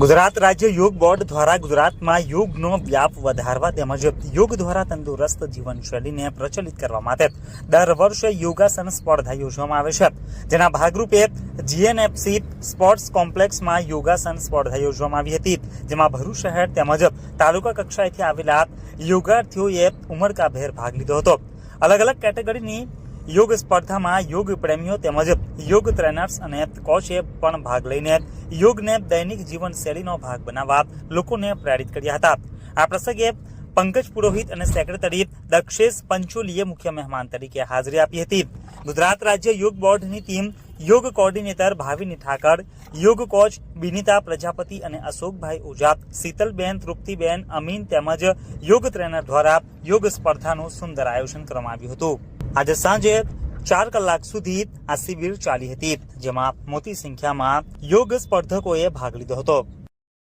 ગુજરાત રાજ્ય યોગ બોર્ડ દ્વારા ગુજરાતમાં યોગનો વ્યાપ વધારવા તેમજ યોગ દ્વારા તંદુરસ્ત જીવનશૈલીને પ્રચલિત કરવા માટે દર વર્ષે યોગાસન સ્પર્ધા યોજવામાં આવે છે, જેના ભાગરૂપે જીએનએફસી સ્પોર્ટ્સ કોમ્પ્લેક્સમાં યોગાસન સ્પર્ધા યોજવામાં આવી હતી, જેમાં ભરૂચ શહેર તેમજ તાલુકા કક્ષાએથી આવેલા યોગાર્થીઓએ ઉમળકાભેર ભાગ લીધો હતો। અલગ અલગ કેટેગરીની યોગ સ્પર્ધામાં યોગ પ્રેમીઓ તેમજ યોગ ટ્રેનર્સ અને કોચે પણ ભાગ લઈને યોગને દૈનિક જીવનશૈલીનો ભાગ બનાવવા લોકોને પ્રેરિત કર્યા હતા। આ પ્રસંગે પંકજ પુરોહિત અને સેક્રેટરી દક્ષેશ પંચોલીએ મુખ્ય મહેમાન તરીકે હાજરી આપી હતી। ગુજરાત રાજ્ય યોગ બોર્ડની ટીમ યોગ કોર્ડિનેટર ભાવિની ઠાકર, યોગ કોચ બિનિતા પ્રજાપતિ અને અશોકભાઈ ઓઝા, શીતલબેન, તૃપ્તિબેન, અમીન તેમજ યોગ ટ્રેનર દ્વારા યોગ સ્પર્ધાનું સુંદર આયોજન કરવામાં આવ્યું હતું। આજે સાંજે 4 કલાક સુધી આ શિબિર ચાલી હતી, જેમાં મોટી સંખ્યામાં યોગ સ્પર્ધકોએ ભાગ લીધો હતો।